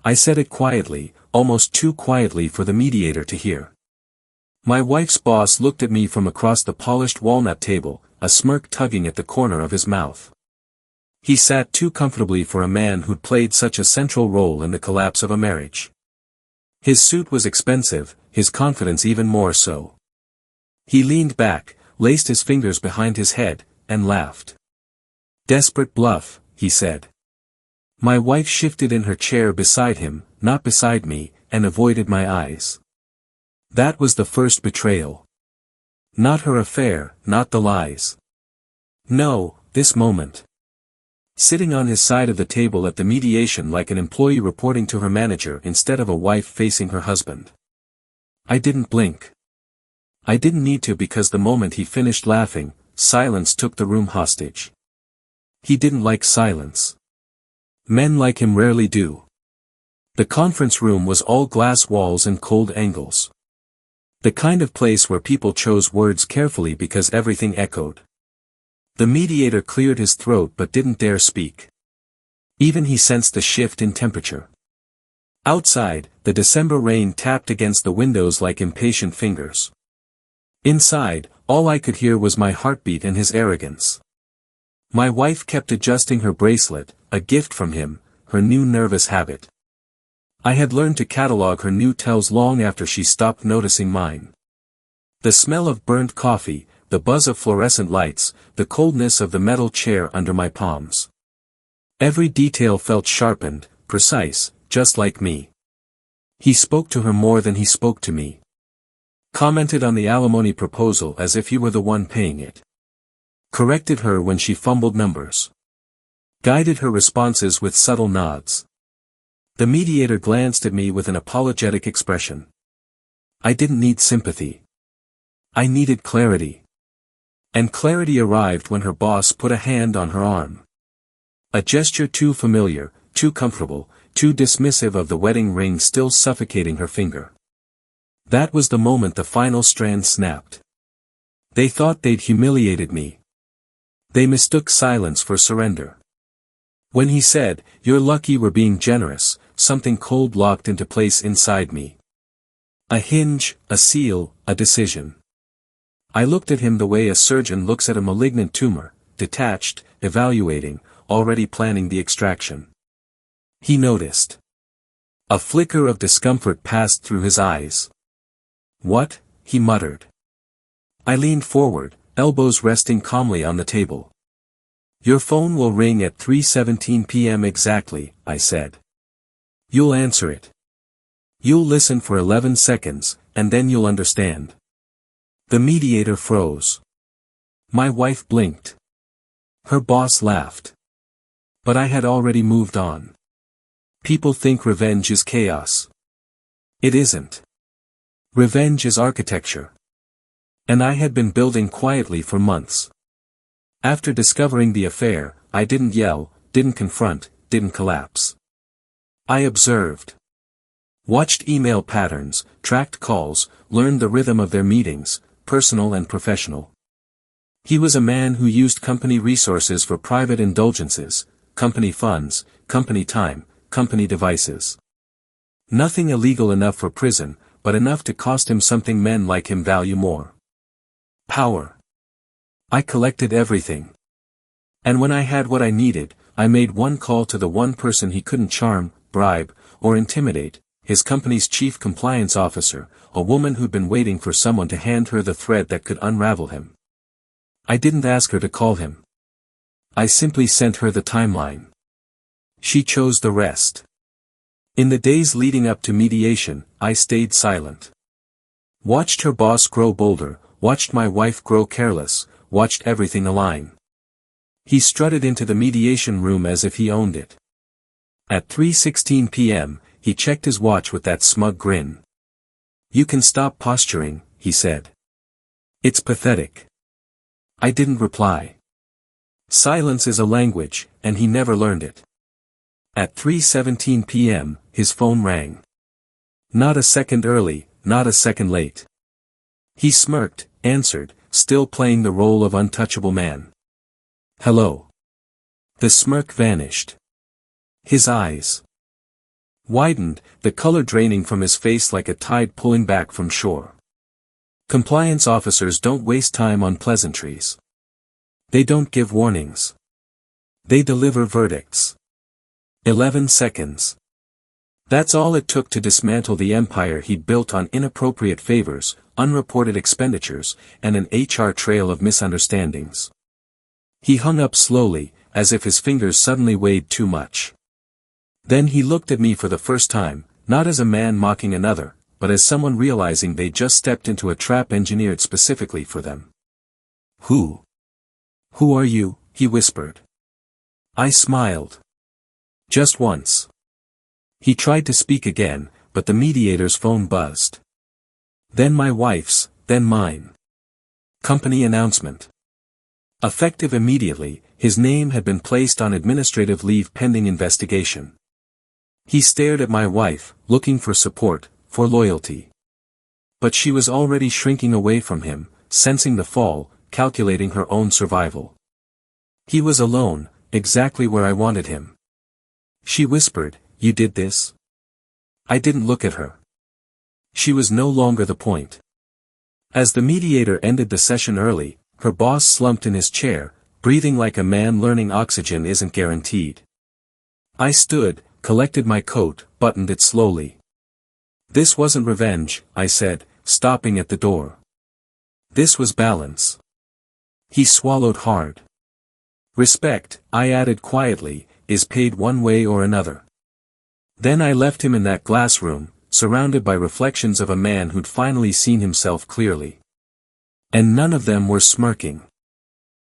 I said it quietly, almost too quietly for the mediator to hear. My wife's boss looked at me from across the polished walnut table, a smirk tugging at the corner of his mouth. He sat too comfortably for a man who'd played such a central role in the collapse of a marriage. His suit was expensive, his confidence even more so. He leaned back, laced his fingers behind his head, and laughed. "Desperate bluff," he said. My wife shifted in her chair beside him, not beside me, and avoided my eyes. That was the first betrayal. Not her affair, not the lies. No, this moment. Sitting on his side of the table at the mediation like an employee reporting to her manager instead of a wife facing her husband. I didn't blink. I didn't need to because the moment he finished laughing, silence took the room hostage. He didn't like silence. Men like him rarely do. The conference room was all glass walls and cold angles. The kind of place where people chose words carefully because everything echoed. The mediator cleared his throat but didn't dare speak. Even he sensed the shift in temperature. Outside, the December rain tapped against the windows like impatient fingers. Inside, all I could hear was my heartbeat and his arrogance. My wife kept adjusting her bracelet, a gift from him, her new nervous habit. I had learned to catalog her new tells long after she stopped noticing mine. The smell of burnt coffee, the buzz of fluorescent lights, the coldness of the metal chair under my palms. Every detail felt sharpened, precise, just like me. He spoke to her more than he spoke to me. Commented on the alimony proposal as if he were the one paying it. Corrected her when she fumbled numbers. Guided her responses with subtle nods. The mediator glanced at me with an apologetic expression. I didn't need sympathy. I needed clarity. And clarity arrived when her boss put a hand on her arm. A gesture too familiar, too comfortable, too dismissive of the wedding ring still suffocating her finger. That was the moment the final strand snapped. They thought they'd humiliated me. They mistook silence for surrender. When he said, "You're lucky we're being generous," something cold locked into place inside me. A hinge, a seal, a decision. I looked at him the way a surgeon looks at a malignant tumor, detached, evaluating, already planning the extraction. He noticed. A flicker of discomfort passed through his eyes. "What?" he muttered. I leaned forward, elbows resting calmly on the table. "Your phone will ring at 3:17 p.m. exactly," I said. "You'll answer it. You'll listen for 11 seconds, and then you'll understand." The mediator froze. My wife blinked. Her boss laughed. But I had already moved on. People think revenge is chaos. It isn't. Revenge is architecture. And I had been building quietly for months. After discovering the affair, I didn't yell, didn't confront, didn't collapse. I observed. Watched email patterns, tracked calls, learned the rhythm of their meetings, personal and professional. He was a man who used company resources for private indulgences, company funds, company time, company devices. Nothing illegal enough for prison, but enough to cost him something men like him value more. Power. I collected everything. And when I had what I needed, I made one call to the one person he couldn't charm, bribe, or intimidate, his company's chief compliance officer, a woman who'd been waiting for someone to hand her the thread that could unravel him. I didn't ask her to call him. I simply sent her the timeline. She chose the rest. In the days leading up to mediation, I stayed silent. Watched her boss grow bolder, watched my wife grow careless, watched everything align. He strutted into the mediation room as if he owned it. At 3:16 p.m., he checked his watch with that smug grin. "You can stop posturing," he said. "It's pathetic." I didn't reply. Silence is a language, and he never learned it. At 3:17 p.m., his phone rang. Not a second early, not a second late. He smirked, answered, still playing the role of untouchable man. "Hello." The smirk vanished. His eyes. widened, the color draining from his face like a tide pulling back from shore. Compliance officers don't waste time on pleasantries. They don't give warnings. They deliver verdicts. 11 seconds. That's all it took to dismantle the empire he'd built on inappropriate favors, unreported expenditures, and an HR trail of misunderstandings. He hung up slowly, as if his fingers suddenly weighed too much. Then he looked at me for the first time, not as a man mocking another, but as someone realizing they just stepped into a trap engineered specifically for them. Who are you? He whispered. I smiled. Just once. He tried to speak again, but the mediator's phone buzzed. Then my wife's, then mine. Company announcement. Effective immediately, his name had been placed on administrative leave pending investigation. He stared at my wife, looking for support, for loyalty. But she was already shrinking away from him, sensing the fall, calculating her own survival. He was alone, exactly where I wanted him. She whispered, "You did this?" I didn't look at her. She was no longer the point. As the mediator ended the session early, her boss slumped in his chair, breathing like a man learning oxygen isn't guaranteed. I stood, collected my coat, buttoned it slowly. This wasn't revenge, I said, stopping at the door. This was balance. He swallowed hard. Respect, I added quietly, is paid one way or another. Then I left him in that glass room, surrounded by reflections of a man who'd finally seen himself clearly. And none of them were smirking.